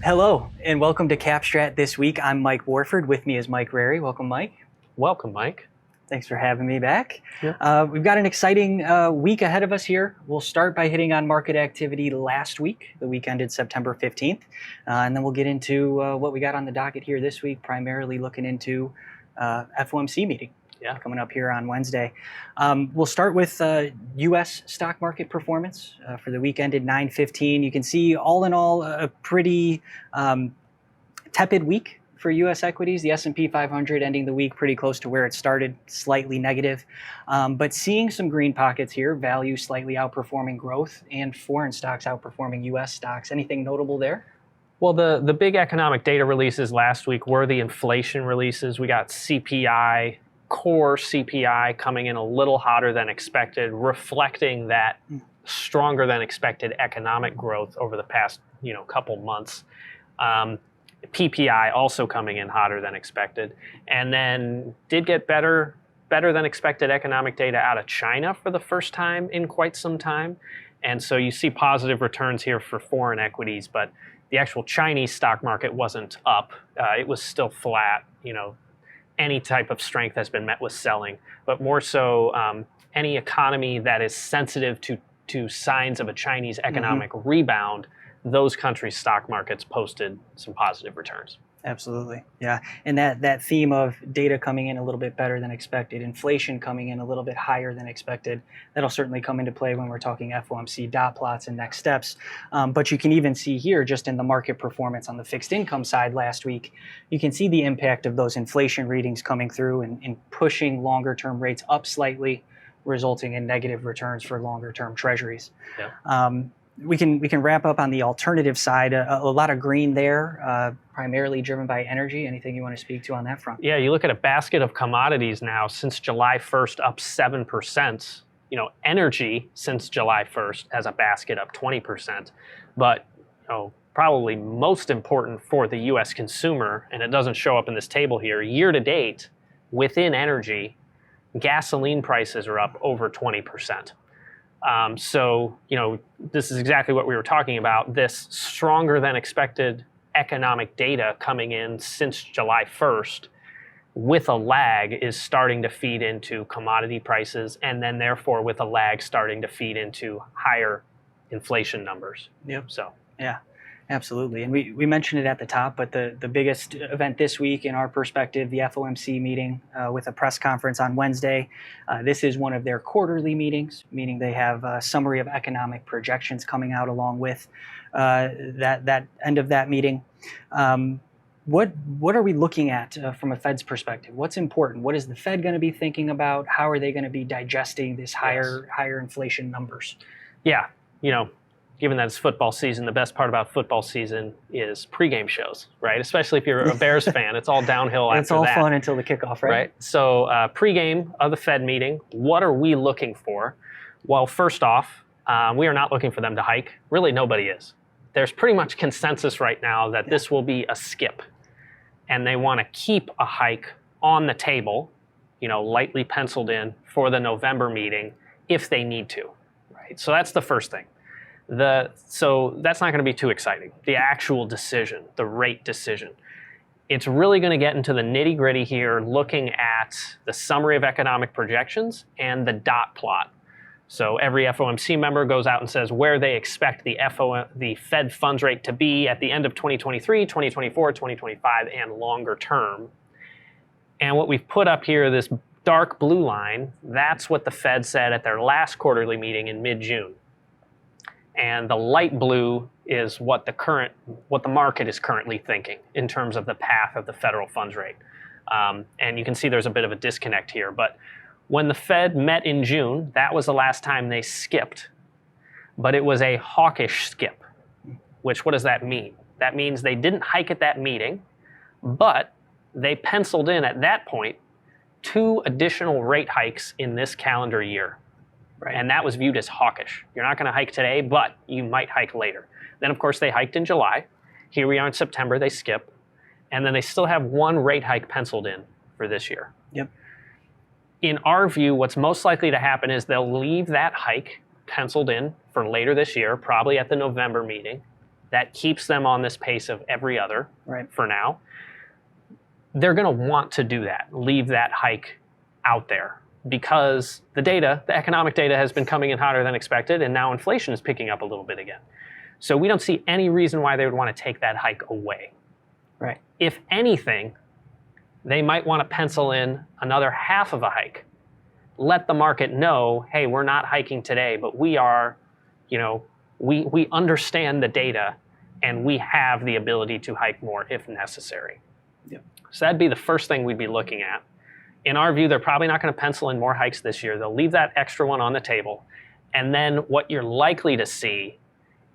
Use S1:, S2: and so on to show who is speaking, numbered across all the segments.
S1: Hello, and welcome to CAP STRAT this week. I'm Mike Warford. With me is Mike Rarey. Welcome, Mike.
S2: Welcome, Mike.
S1: Thanks for having me back.
S2: Yeah.
S1: We've got an exciting week ahead of us here. We'll start by hitting on market activity last week. The week ended September 15th. And then we'll get into what we got on the docket here this week, primarily looking into FOMC meeting. Coming up here on Wednesday. We'll start with U.S. stock market performance for the week ended 9/15. You can see all in all a pretty tepid week for U.S. equities. The S&P 500 ending the week pretty close to where it started, slightly negative. But seeing some green pockets here, value slightly outperforming growth and foreign stocks outperforming U.S. stocks. Anything notable there?
S2: Well, the big economic data releases last week were the inflation releases. We got CPI, core CPI coming in a little hotter than expected, reflecting that stronger than expected economic growth over the past, couple months. PPI also coming in hotter than expected, and then did get better than expected economic data out of China for the first time in quite some time. And so you see positive returns here for foreign equities, but the actual Chinese stock market wasn't up. It was still flat. Any type of strength has been met with selling, but more so any economy that is sensitive to signs of a Chinese economic rebound, those countries' stock markets posted some positive returns.
S1: Absolutely. Yeah. And that theme of data coming in a little bit better than expected, inflation coming in a little bit higher than expected, that'll certainly come into play when we're talking FOMC dot plots and next steps. But you can even see here, just in the market performance on the fixed income side last week, you can see the impact of those inflation readings coming through and pushing longer term rates up slightly, resulting in negative returns for longer term treasuries. Yeah. We can wrap up on the alternative side. A lot of green there, primarily driven by energy. Anything you want to speak to on that front?
S2: Yeah, you look at a basket of commodities now since July 1st up 7%. Energy since July 1st as a basket up 20%. But probably most important for the U.S. consumer, and it doesn't show up in this table here, year to date within energy, gasoline prices are up over 20%. So, this is exactly what we were talking about. This stronger than expected economic data coming in since July 1st with a lag is starting to feed into commodity prices, and then therefore with a lag starting to feed into higher inflation numbers.
S1: Yep.
S2: So,
S1: yeah. Absolutely. And we mentioned it at the top, but the biggest event this week in our perspective, the FOMC meeting with a press conference on Wednesday. This is one of their quarterly meetings, meaning they have a summary of economic projections coming out along with that end of that meeting. What are we looking at from a Fed's perspective? What's important? What is the Fed going to be thinking about? How are they going to be digesting this higher inflation numbers?
S2: Yeah, given that it's football season, the best part about football season is pregame shows, right? Especially if you're a Bears fan, it's all downhill after that.
S1: It's all fun until the kickoff, right?
S2: So pregame of the Fed meeting, what are we looking for? Well, first off, we are not looking for them to hike. Really, nobody is. There's pretty much consensus right now that this will be a skip, and they want to keep a hike on the table, lightly penciled in for the November meeting if they need to, right? So that's the first thing. So that's not going to be too exciting. The actual decision, the rate decision. It's really going to get into the nitty gritty here, looking at the summary of economic projections and the dot plot. So every FOMC member goes out and says where they expect the Fed funds rate to be at the end of 2023, 2024, 2025, and longer term. And what we've put up here, this dark blue line, that's what the Fed said at their last quarterly meeting in mid-June. And the light blue is what the market is currently thinking in terms of the path of the federal funds rate. And you can see there's a bit of a disconnect here. But when the Fed met in June, that was the last time they skipped. But it was a hawkish skip, which what does that mean? That means they didn't hike at that meeting, but they penciled in at that point 2 additional rate hikes in this calendar year. Right. And that was viewed as hawkish. You're not going to hike today, but you might hike later. Then, of course, they hiked in July. Here we are in September, they skip. And then they still have 1 rate hike penciled in for this year.
S1: Yep.
S2: In our view, what's most likely to happen is they'll leave that hike penciled in for later this year, probably at the November meeting. that keeps them on this pace of every other
S1: Right.
S2: for now, they're going to want to do that, leave that hike out there, because the economic data has been coming in hotter than expected, and now inflation is picking up a little bit again. So we don't see any reason why they would want to take that hike away.
S1: Right.
S2: If anything, they might want to pencil in another half of a hike. Let the market know, hey, we're not hiking today, but we are, we understand the data and we have the ability to hike more if necessary.
S1: Yep.
S2: So that'd be the first thing we'd be looking at. In our view, they're probably not going to pencil in more hikes this year. They'll leave that extra one on the table. And then what you're likely to see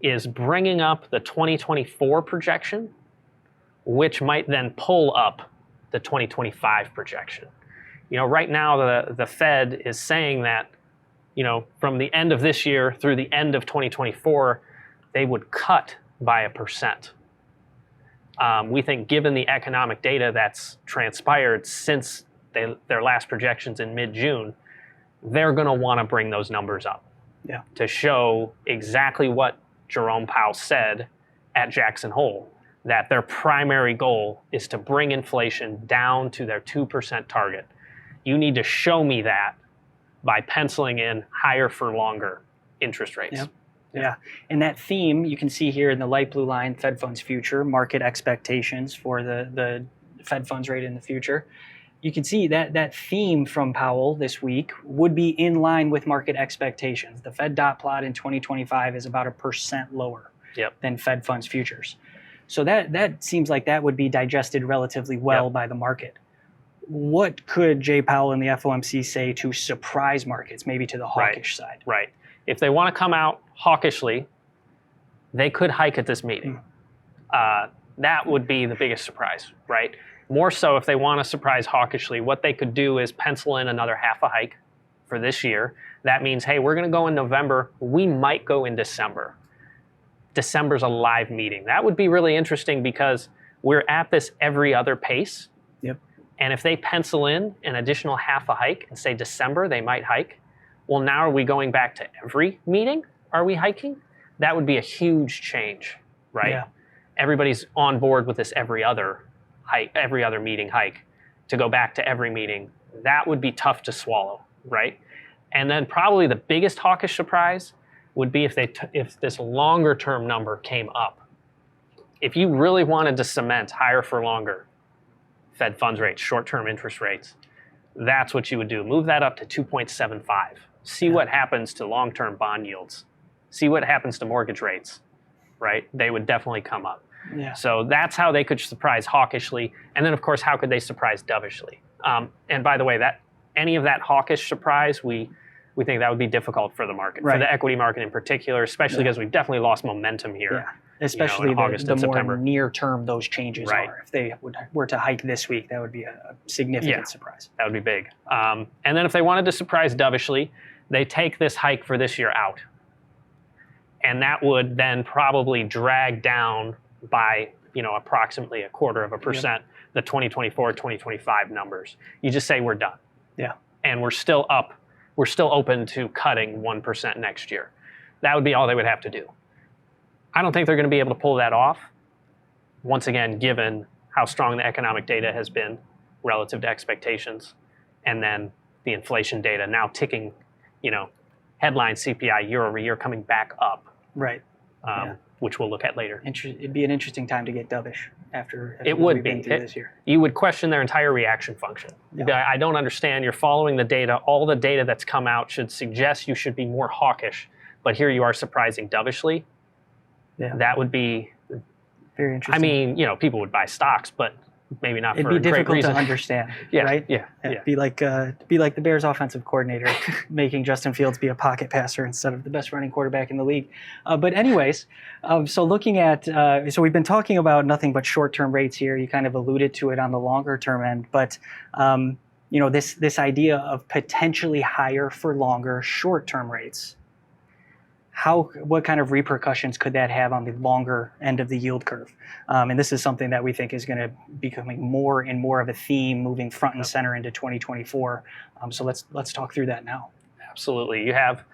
S2: is bringing up the 2024 projection, which might then pull up the 2025 projection. Right now the Fed is saying that, from the end of this year through the end of 2024, they would cut by 1%. We think, given the economic data that's transpired since their last projections in mid-June, they're going to want to bring those numbers up to show exactly what Jerome Powell said at Jackson Hole, that their primary goal is to bring inflation down to their 2% target. You need to show me that by penciling in higher for longer interest rates.
S1: Yep. Yeah, and that theme you can see here in the light blue line, Fed funds future, market expectations for the Fed funds rate in the future. You can see that theme from Powell this week would be in line with market expectations. The Fed dot plot in 2025 is about 1% lower than Fed funds futures. So that seems like that would be digested relatively well by the market. What could Jay Powell and the FOMC say to surprise markets, maybe to the hawkish side?
S2: Right. If they want to come out hawkishly, they could hike at this meeting. That would be the biggest surprise, right? More so, if they want to surprise hawkishly, what they could do is pencil in another half a hike for this year. That means, hey, we're going to go in November. We might go in December. December's a live meeting. That would be really interesting because we're at this every other pace.
S1: Yep.
S2: And if they pencil in an additional half a hike and say December, they might hike. Well, now are we going back to every meeting? Are we hiking? That would be a huge change, right?
S1: Yeah.
S2: Everybody's on board with this every other meeting hike to go back to every meeting. That would be tough to swallow, right? And then probably the biggest hawkish surprise would be if this longer term number came up. If you really wanted to cement higher for longer Fed funds rates, short-term interest rates, that's what you would do. Move that up to 2.75. See what happens to long-term bond yields. See what happens to mortgage rates, right? They would definitely come up.
S1: Yeah.
S2: So that's how they could surprise hawkishly. And then, of course, how could they surprise dovishly? And by the way, any of that hawkish surprise, we think that would be difficult for the market, for the equity market in particular, especially because we've definitely lost momentum here.
S1: Yeah. Especially
S2: in August
S1: the
S2: and
S1: more
S2: September.
S1: near term those changes are. If they were to hike this week, that would be a significant surprise.
S2: That would be big. And then if they wanted to surprise dovishly, they take this hike for this year out. And that would then probably drag down by approximately 0.25% the 2024, 2025 numbers. You just say we're done.
S1: Yeah.
S2: And we're still up. We're still open to cutting 1% next year. That would be all they would have to do. I don't think they're going to be able to pull that off, once again, given how strong the economic data has been relative to expectations, and then the inflation data now ticking, headline CPI year over year coming back up.
S1: Right.
S2: Which we'll look at later.
S1: It'd be an interesting time to get dovish after
S2: it
S1: what
S2: would
S1: we've
S2: be
S1: been through this year.
S2: You would question their entire reaction function.
S1: Yeah.
S2: I don't understand. You're following the data. All the data that's come out should suggest you should be more hawkish, but here you are surprising dovishly.
S1: Yeah.
S2: That would be
S1: very interesting.
S2: I mean, people would buy stocks, but maybe not
S1: It'd
S2: for
S1: be
S2: a great
S1: difficult
S2: reason.
S1: to understand,
S2: Yeah,
S1: right?
S2: yeah.
S1: Be like the Bears offensive coordinator making Justin Fields be a pocket passer instead of the best running quarterback in the league. But anyways, so looking at, so we've been talking about nothing but short-term rates here. You kind of alluded to it on the longer-term end, but this idea of potentially higher for longer short-term rates. What kind of repercussions could that have on the longer end of the yield curve? And this is something that we think is going to be becoming more and more of a theme moving front and center into 2024. So let's talk through that now.
S2: Absolutely. You have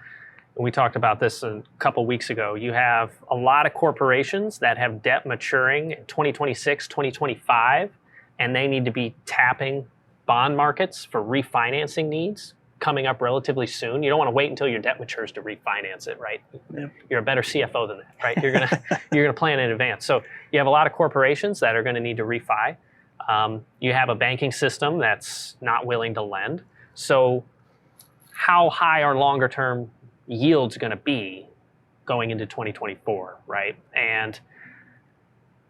S2: We talked about this a couple weeks ago. You have a lot of corporations that have debt maturing in 2026, 2025, and they need to be tapping bond markets for refinancing needs coming up relatively soon. You don't want to wait until your debt matures to refinance it, right?
S1: Yep.
S2: You're a better CFO than that, right? You're gonna plan in advance. So you have a lot of corporations that are going to need to refi. You have a banking system that's not willing to lend. So how high are longer term yields going to be going into 2024, right? And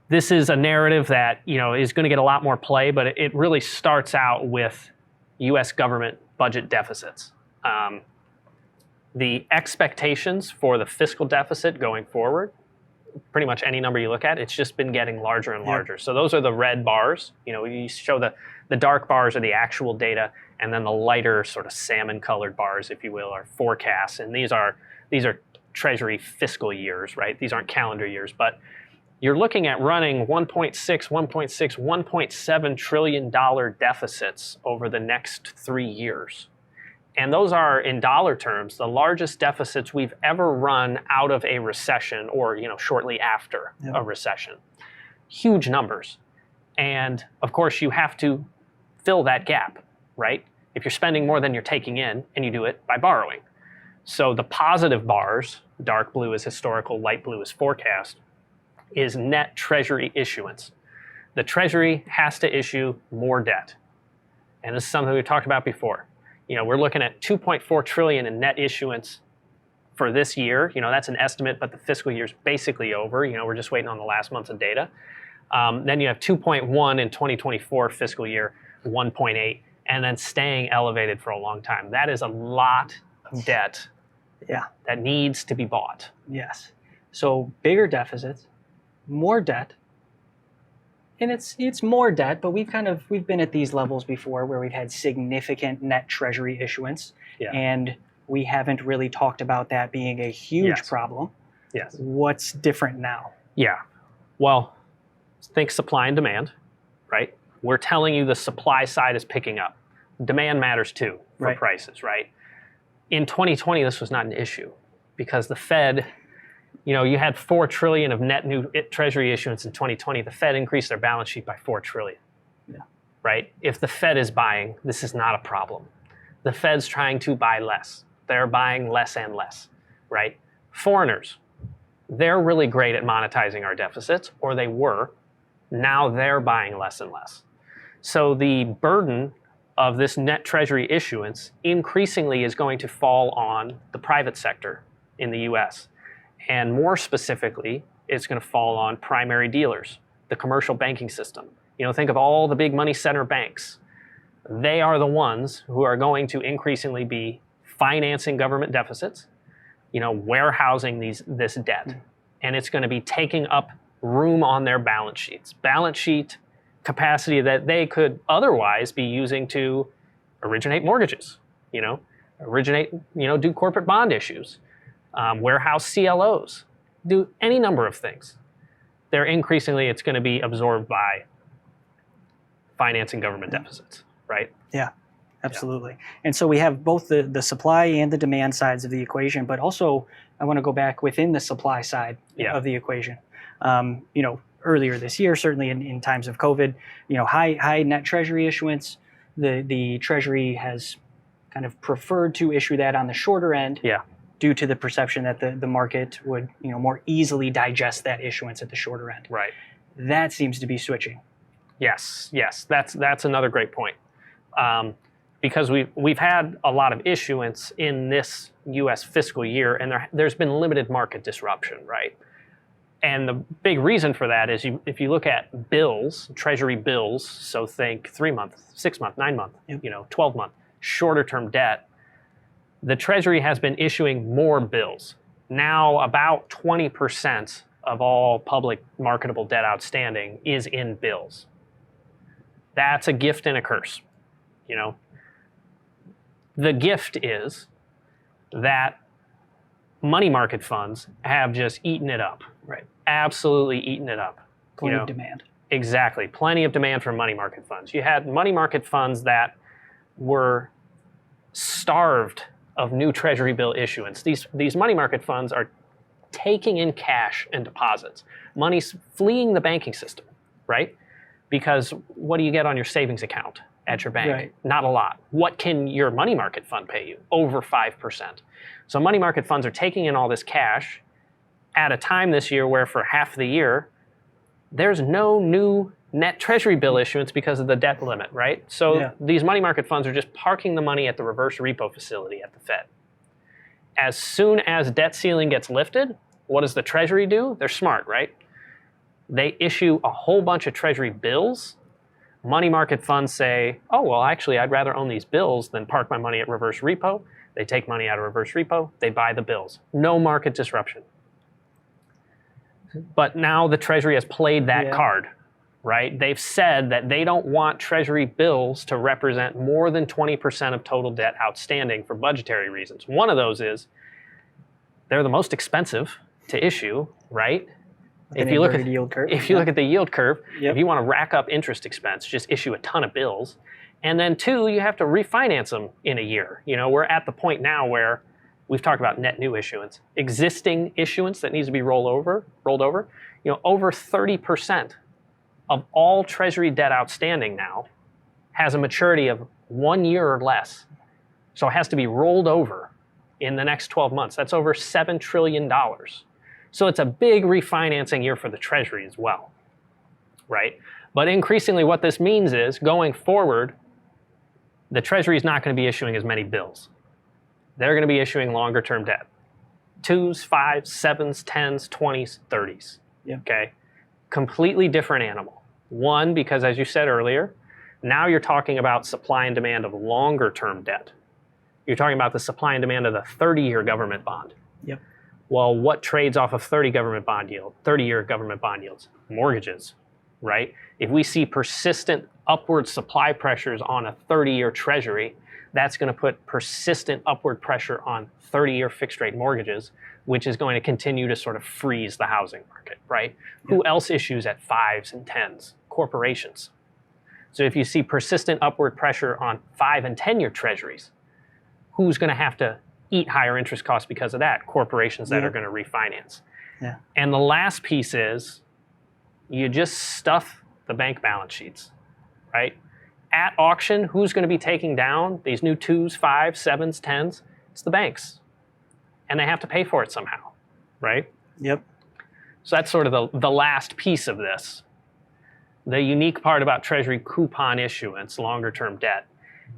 S2: this is a narrative that is going to get a lot more play, but it really starts out with U.S. government budget deficits. The expectations for the fiscal deficit going forward, pretty much any number you look at, it's just been getting larger and larger. Yeah. So those are the red bars. You show the dark bars are the actual data, and then the lighter sort of salmon-colored bars, if you will, are forecasts. And these are Treasury fiscal years, right? These aren't calendar years, but you're looking at running $1.7 trillion deficits over the next 3 years. And those are, in dollar terms, the largest deficits we've ever run out of a recession or, shortly after a recession. Huge numbers. And of course, you have to fill that gap, right? If you're spending more than you're taking in, and you do it by borrowing. So the positive bars, dark blue is historical, light blue is forecast, is net Treasury issuance. The Treasury has to issue more debt. And this is something we've talked about before. We're looking at $2.4 trillion in net issuance for this year. That's an estimate, but the fiscal year's basically over. We're just waiting on the last months of data. Then you have 2.1 in 2024 fiscal year, 1.8, and then staying elevated for a long time. That is a lot of debt that needs to be bought.
S1: Yes. So bigger deficits, more debt, and it's more debt, but we've been at these levels before where we've had significant net Treasury issuance, and we haven't really talked about that being a huge problem.
S2: Yes.
S1: What's different now?
S2: Yeah. Well, think supply and demand, right? We're telling you the supply side is picking up. Demand matters too for prices, right? In 2020, this was not an issue because the Fed, you had $4 trillion of net new Treasury issuance in 2020. The Fed increased their balance sheet by $4 trillion, right? If the Fed is buying, this is not a problem. The Fed's trying to buy less. They're buying less and less, right? Foreigners, they're really great at monetizing our deficits, or they were. Now they're buying less and less. So the burden of this net Treasury issuance increasingly is going to fall on the private sector in the US. And more specifically, it's going to fall on primary dealers, the commercial banking system. Think of all the big money center banks. They are the ones who are going to increasingly be financing government deficits, warehousing this debt. And it's going to be taking up room on their balance sheets. Balance sheet capacity that they could otherwise be using to originate mortgages, do corporate bond issues, warehouse CLOs, do any number of things. It's going to be absorbed by financing government deficits, right?
S1: Yeah, absolutely. Yeah. And so we have both the supply and the demand sides of the equation, but also I want to go back within the supply side of the equation. Earlier this year, certainly in times of COVID, high net Treasury issuance, the Treasury has kind of preferred to issue that on the shorter end due to the perception that the market would more easily digest that issuance at the shorter end.
S2: Right.
S1: That seems to be switching.
S2: Yes, that's another great point. Because we've had a lot of issuance in this U.S. fiscal year, and there's been limited market disruption, right? And the big reason for that is if you look at bills, Treasury bills, so think 3 month, 6 month, 9 month, 12 month, shorter term debt, the Treasury has been issuing more bills. Now about 20% of all public marketable debt outstanding is in bills. That's a gift and a curse, The gift is that money market funds have just eaten it up.
S1: Right.
S2: Absolutely eaten it up.
S1: Plenty of demand.
S2: Exactly. Plenty of demand for money market funds. You had money market funds that were starved of new Treasury bill issuance. These money market funds are taking in cash and deposits. Money's fleeing the banking system, right? Because what do you get on your savings account at your bank?
S1: Right.
S2: Not a lot. What can your money market fund pay you? Over 5%. So money market funds are taking in all this cash at a time this year where for half the year, there's no new net Treasury bill issuance because of the debt limit, right? So these money market funds are just parking the money at the reverse repo facility at the Fed. As soon as debt ceiling gets lifted, what does the Treasury do? They're smart, right? They issue a whole bunch of Treasury bills. Money market funds say, oh, well, actually, I'd rather own these bills than park my money at reverse repo. They take money out of reverse repo. They buy the bills. No market disruption. But now the Treasury has played that card, right? They've said that they don't want Treasury bills to represent more than 20% of total debt outstanding for budgetary reasons. One of those is they're the most expensive to issue, right? If you look at the yield curve, if you want to rack up interest expense, just issue a ton of bills. And then two, you have to refinance them in a year. You know, we're at the point now where we've talked about net new issuance, existing issuance that needs to be rolled over. You know, over 30% of all Treasury debt outstanding now has a maturity of 1 year or less. So it has to be rolled over in the next 12 months. That's over $7 trillion. So it's a big refinancing year for the Treasury as well, right? But increasingly what this means is going forward, the Treasury is not going to be issuing as many bills. They're going to be issuing longer term debt. 2s, 5s, 7s, 10s, 20s, 30s. Okay? Completely different animal. One, because as you said earlier, now you're talking about supply and demand of longer term debt. You're talking about the supply and demand of the 30-year government bond.
S1: Yep.
S2: Well, what trades off of 30 government bond yield, 30-year government bond yields? Mortgages, right? If we see persistent upward supply pressures on a 30-year Treasury, that's going to put persistent upward pressure on 30-year fixed rate mortgages, which is going to continue to sort of freeze the housing market, right? Who else issues at 5s and 10s? Corporations. So if you see persistent upward pressure on 5 and 10-year Treasuries, who's going to have to eat higher interest costs because of that? Corporations that are going to refinance. And the last piece is you just stuff the bank balance sheets, right? At auction, who's going to be taking down these new 2s, 5s, 7s, 10s? It's the banks. And they have to pay for it somehow, right?
S1: Yep.
S2: So that's sort of the last piece of this. The unique part about Treasury coupon issuance, longer term debt,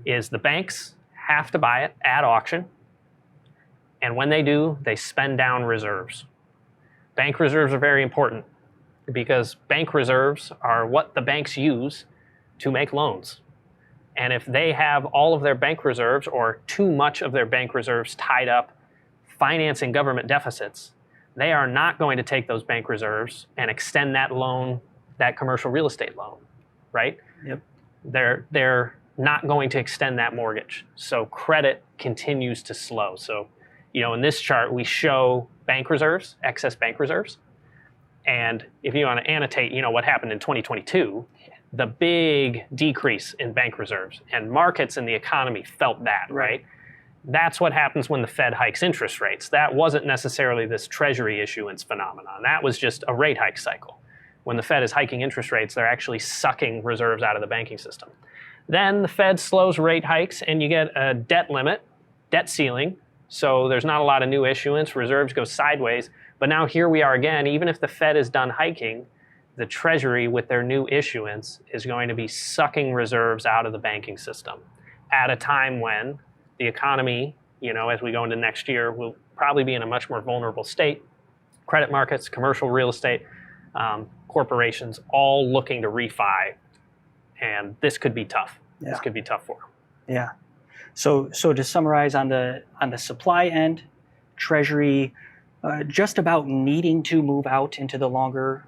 S2: is the banks have to buy it at auction. And when they do, they spend down reserves. Bank reserves are very important because bank reserves are what the banks use to make loans. And if they have all of their bank reserves or too much of their bank reserves tied up financing government deficits, they are not going to take those bank reserves and extend that loan, that commercial real estate loan, right?
S1: Yep.
S2: They're not going to extend that mortgage. So credit continues to slow. So, you know, in this chart, we show bank reserves, excess bank reserves. And if you want to annotate, you know, what happened in 2022, the big decrease in bank reserves, and markets and the economy felt that, right? That's what happens when the Fed hikes interest rates. That wasn't necessarily this Treasury issuance phenomenon. That was just a rate hike cycle. When the Fed is hiking interest rates, they're actually sucking reserves out of the banking system. Then the Fed slows rate hikes and you get a debt limit, debt ceiling. So there's not a lot of new issuance, reserves go sideways. But now here we are again, even if the Fed is done hiking, the Treasury with their new issuance is going to be sucking reserves out of the banking system at a time when the economy, you know, as we go into next year, will probably be in a much more vulnerable state. Credit markets, commercial real estate, corporations, all looking to refi. And this could be tough.
S1: Yeah.
S2: This could be tough for them.
S1: Yeah. So to summarize on the supply end, Treasury just about needing to move out into the longer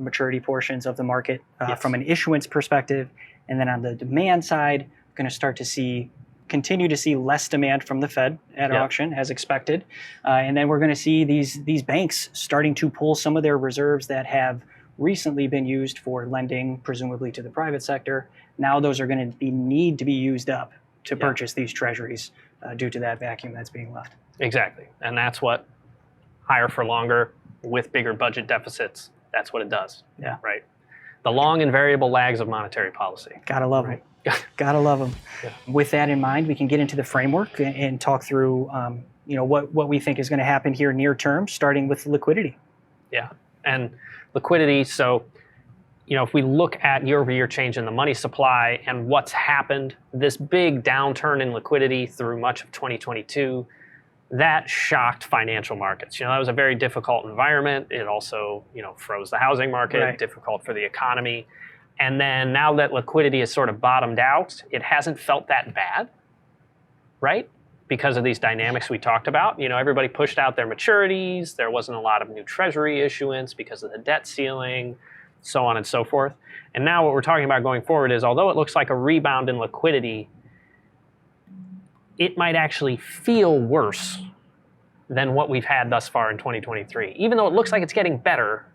S1: maturity portions of the market from an issuance perspective, and then on the demand side, going to continue to see less demand from the Fed at auction as expected, and then we're going to see these banks starting to pull some of their reserves that have recently been used for lending, presumably to the private sector. Now those are going to need to be used up to purchase these treasuries due to that vacuum that's being left.
S2: Exactly. And that's what higher for longer with bigger budget deficits, that's what it does.
S1: Yeah.
S2: Right. The long and variable lags of monetary policy.
S1: Gotta love them. Gotta love them. Yeah. With that in mind, we can get into the framework and talk through what we think is going to happen here near term, starting with liquidity.
S2: Yeah. And liquidity, so if we look at year-over-year change in the money supply and what's happened, this big downturn in liquidity through much of 2022, that shocked financial markets. That was a very difficult environment. It also, froze the housing market, right. Difficult for the economy. And then now that liquidity has sort of bottomed out, it hasn't felt that bad, right? Because of these dynamics we talked about. Everybody pushed out their maturities. There wasn't a lot of new Treasury issuance because of the debt ceiling, so on and so forth. And now what we're talking about going forward is, although it looks like a rebound in liquidity, it might actually feel worse than what we've had thus far in 2023. Even though it looks like it's getting better,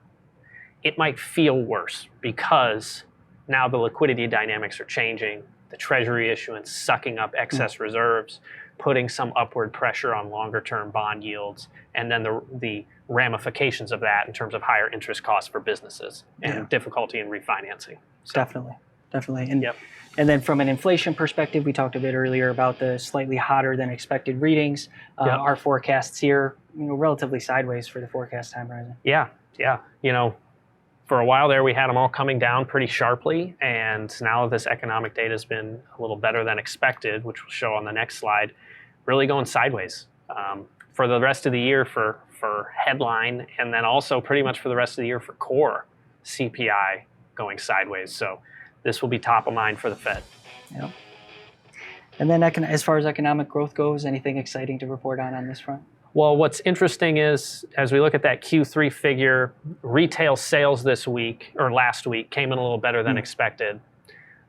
S2: it might feel worse because now the liquidity dynamics are changing, the Treasury issuance sucking up excess reserves, putting some upward pressure on longer-term bond yields, and then the ramifications of that in terms of higher interest costs for businesses and difficulty in refinancing. So,
S1: Definitely. And then from an inflation perspective, we talked a bit earlier about the slightly hotter than expected readings. Our forecasts here, relatively sideways for the forecast time horizon.
S2: Yeah. For a while there, we had them all coming down pretty sharply, and now this economic data has been a little better than expected, which we'll show on the next slide, really going sideways for the rest of the year for headline, and then also pretty much for the rest of the year for core CPI going sideways. So this will be top of mind for the Fed.
S1: Yeah. And then as far as economic growth goes, anything exciting to report on this front?
S2: Well, what's interesting is, as we look at that Q3 figure, retail sales last week came in a little better than expected.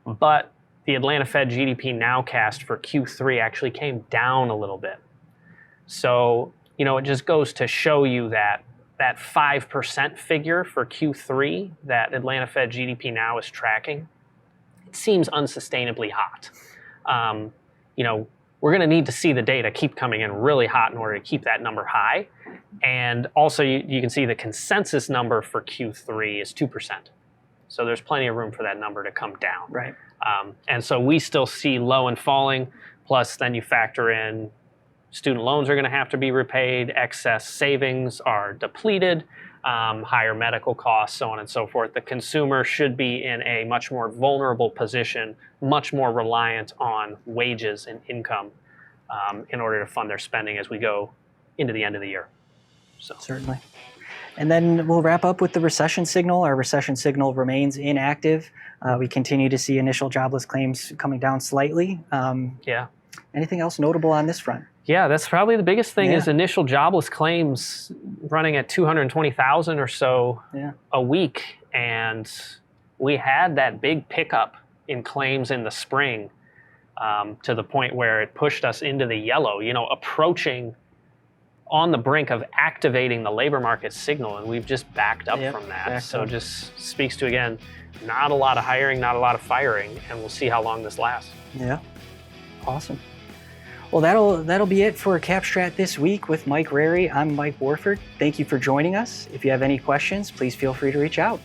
S2: But the Atlanta Fed GDP nowcast for Q3 actually came down a little bit. So, it just goes to show you that 5% figure for Q3 that Atlanta Fed GDP now is tracking, it seems unsustainably hot. We're going to need to see the data keep coming in really hot in order to keep that number high. And also, you can see the consensus number for Q3 is 2%. So there's plenty of room for that number to come down.
S1: Right.
S2: And so we still see low and falling, plus then you factor in student loans are going to have to be repaid, excess savings are depleted, higher medical costs, so on and so forth. The consumer should be in a much more vulnerable position, much more reliant on wages and income in order to fund their spending as we go into the end of the year. So.
S1: Certainly. And then we'll wrap up with the recession signal. Our recession signal remains inactive. We continue to see initial jobless claims coming down slightly. Anything else notable on this front?
S2: Yeah, that's probably the biggest thing is initial jobless claims running at 220,000 or so a week. And we had that big pickup in claims in the spring to the point where it pushed us into the yellow, approaching on the brink of activating the labor market signal. And we've just backed up from that. So just speaks to, again, not a lot of hiring, not a lot of firing, and we'll see how long this lasts.
S1: Yeah, awesome. Well, that'll be it for CAP STRAT this week with Mike Rarey. I'm Mike Warford. Thank you for joining us. If you have any questions, please feel free to reach out.